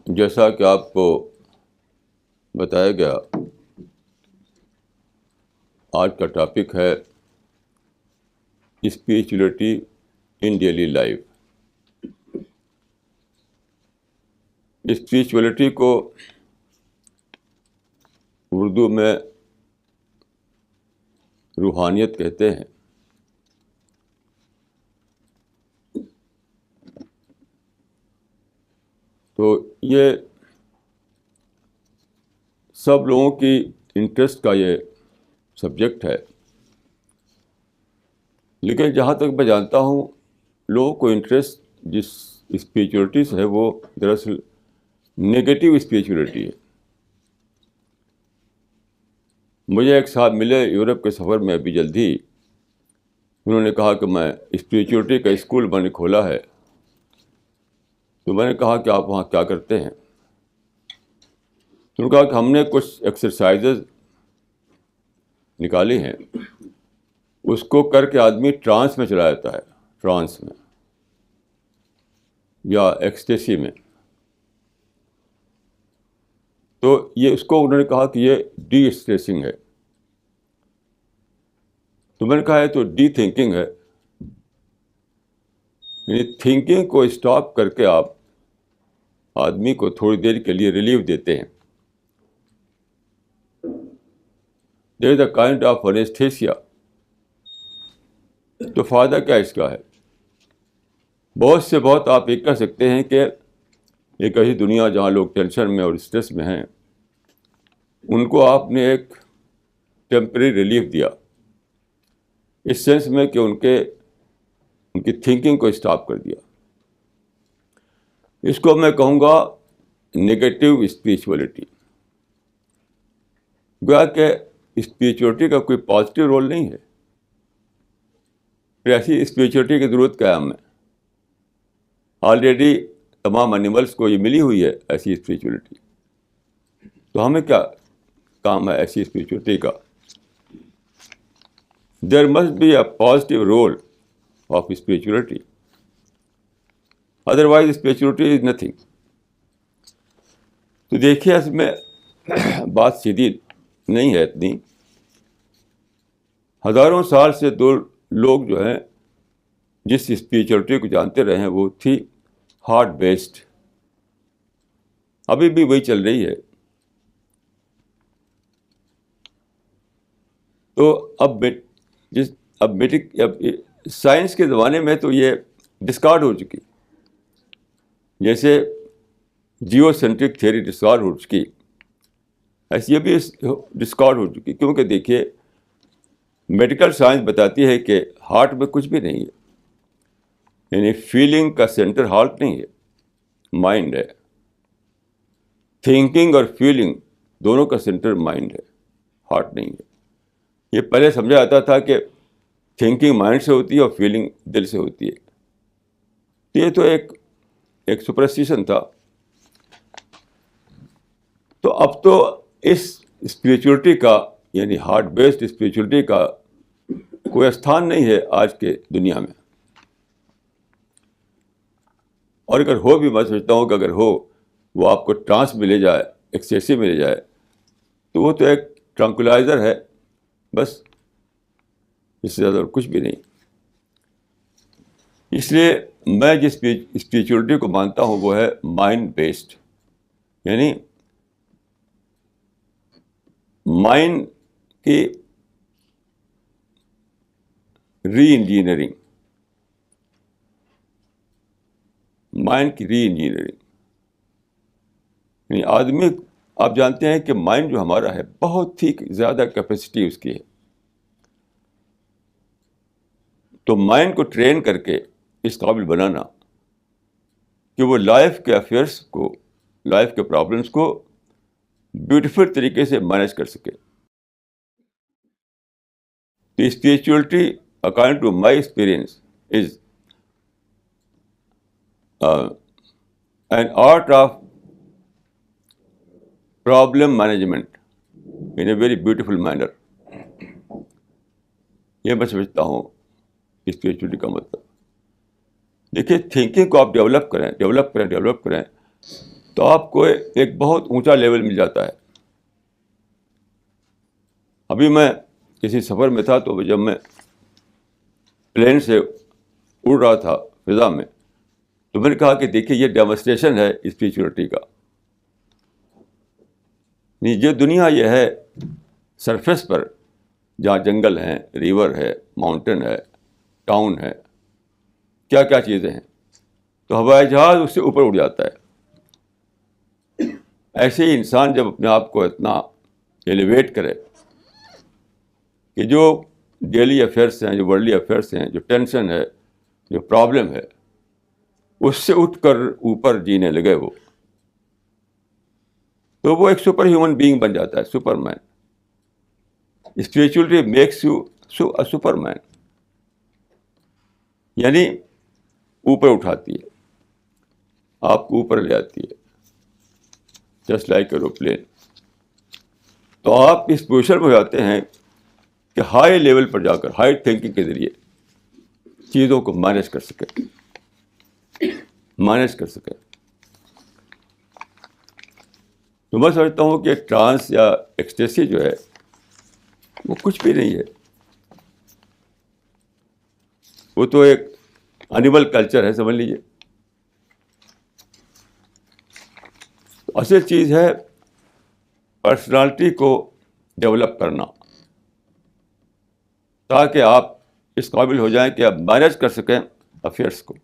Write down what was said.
جیسا کہ آپ کو بتایا گیا، آج کا ٹاپک ہے اسپریچولیٹی ان ڈیلی لائف. اسپریچولیٹی کو اردو میں روحانیت کہتے ہیں. تو یہ سب لوگوں کی انٹرسٹ کا یہ سبجیکٹ ہے، لیکن جہاں تک میں جانتا ہوں لوگوں کو انٹرسٹ جس اسپریچولیٹی سے ہے وہ دراصل نگیٹو اسپریچولیٹی ہے. مجھے ایک صاحب ملے یورپ کے سفر میں ابھی جلد ہی. انہوں نے کہا کہ میں اسپریچولیٹی کا اسکول میں نے کھولا ہے. تو میں نے کہا کہ آپ وہاں کیا کرتے ہیں؟ انہوں نے کہا کہ ہم نے کچھ ایکسرسائزز نکالی ہیں، اس کو کر کے آدمی ٹرانس میں چلا جاتا ہے، ٹرانس میں یا ایکسٹیسی میں. تو یہ اس کو انہوں نے کہا کہ یہ ڈی اسٹریسنگ ہے. تو میں نے کہا ہے تو ڈی تھنکنگ ہے، یعنی تھنکنگ کو اسٹاپ کر کے آپ آدمی کو تھوڑی دیر کے لیے ریلیف دیتے ہیں. دیر از اے کائنڈ آف انیستھیسیا. تو فائدہ کیا اس کا ہے؟ بہت سے بہت آپ یہ کہہ سکتے ہیں کہ ایک ایسی دنیا جہاں لوگ ٹینشن میں اور اسٹریس میں ہیں، ان کو آپ نے ایک ٹیمپرری ریلیف دیا، اس سینس میں کہ ان کی تھنکنگ کو اسٹاپ کر دیا. اس کو میں کہوں گا نگیٹو اسپریچولیٹی. گویا کہ اسپریچولیٹی کا کوئی پازیٹیو رول نہیں ہے. پھر ایسی اسپریچولیٹی کی ضرورت کیا ہے ہمیں؟ آلریڈی تمام اینیملس کو یہ ملی ہوئی ہے ایسی اسپریچولیٹی. تو ہمیں کیا کام ہے ایسی اسپریچولیٹی کا؟ There must be a positive role of spirituality, otherwise spirituality is nothing. تو دیکھیے اس میں بات سیدھی نہیں ہے اتنی. ہزاروں سال سے دو لوگ جو ہیں جس اسپریچولیٹی کو جانتے رہے ہیں وہ تھی ہارٹ بیسڈ. ابھی بھی وہی چل رہی ہے. تو اب سائنس کے زمانے میں تو یہ ڈسکارڈ ہو چکی، جیسے جیو سینٹرک تھیوری ڈسکارڈ ہو چکی، ایسی یہ بھی ڈسکارڈ ہو چکی. کیونکہ دیکھیے میڈیکل سائنس بتاتی ہے کہ ہارٹ میں کچھ بھی نہیں ہے، یعنی فیلنگ کا سینٹر ہارٹ نہیں ہے، مائنڈ ہے. تھنکنگ اور فیلنگ دونوں کا سینٹر مائنڈ ہے، ہارٹ نہیں ہے. یہ پہلے سمجھا جاتا تھا کہ تھنکنگ مائنڈ سے ہوتی ہے اور فیلنگ دل سے ہوتی ہے. یہ تو ایک سپرسٹیشن تھا. تو اب تو اس اسپریچولیٹی کا یعنی ہارٹ بیسڈ اسپریچولیٹی کا کوئی استھان نہیں ہے آج کے دنیا میں. اور اگر ہو بھی، میں سمجھتا ہوں کہ اگر ہو وہ آپ کو ٹرانس میں لے جائے، ایکسٹیسی میں لے جائے، تو وہ تو ایک ٹرانکولائزر ہے بس، اس سے زیادہ کچھ بھی نہیں. اس لیے میں جس اسپریچولیٹی کو مانتا ہوں وہ ہے مائنڈ بیسڈ، یعنی مائنڈ کی ری انجینئرنگ، مائنڈ کی ری انجینئرنگ. یعنی آدمی، آپ جانتے ہیں کہ مائنڈ جو ہمارا ہے بہت ہی زیادہ کیپیسٹی اس کی ہے. تو مائنڈ کو ٹرین کر کے اس قابل بنانا کہ وہ لائف کے افیئرس کو، لائف کے پرابلمس کو بیوٹیفل طریقے سے مینیج کر سکے. تو spirituality according to my experience is an art of problem management in a very beautiful manner. یہ میں سمجھتا ہوں اسپریچولیٹی کا مطلب. دیکھیے تھنکنگ کو آپ ڈیولپ کریں تو آپ کو ایک بہت اونچا لیول مل جاتا ہے. ابھی میں کسی سفر میں تھا تو جب میں پلین سے اڑ رہا تھا فضا میں تو میں نے کہا کہ دیکھیے یہ ڈیمونسٹریشن ہے اسپریچولیٹی کا. یہ دنیا یہ ہے سرفیس پر جہاں جنگل ہیں, ریور ہے, ماؤنٹین ہے, ٹاؤن ہے, کیا کیا چیزیں ہیں, تو ہوائی جہاز اس سے اوپر اڑ جاتا ہے. ایسے ہی انسان جب اپنے آپ کو اتنا ایلیویٹ کرے کہ جو ڈیلی افیئرس ہیں, جو ورلڈلی افیئرس ہیں, جو ٹینشن ہے, جو پرابلم ہے, اس سے اٹھ کر اوپر جینے لگے وہ, تو وہ ایک سپر ہیومن بینگ بن جاتا ہے, superman. Spirituality makes you superman, یعنی اوپر اٹھاتی ہے, آپ کو اوپر لے آتی ہے, جسٹ لائک ایروپلین. تو آپ اس پوزیشن میں جاتے ہیں کہ ہائی لیول پر جا کر ہائی تھنکنگ کے ذریعے چیزوں کو مینیج کر سکے. تو میں سمجھتا ہوں کہ ٹرانس یا ایکسٹیسی جو ہے وہ کچھ بھی نہیں ہے, وہ تو ایک اینیمل کلچر ہے, سمجھ لیجیے. اصل چیز ہے پرسنالٹی کو ڈیولپ کرنا, تاکہ آپ اس قابل ہو جائیں کہ آپ مینیج کر سکیں افیئرس کو.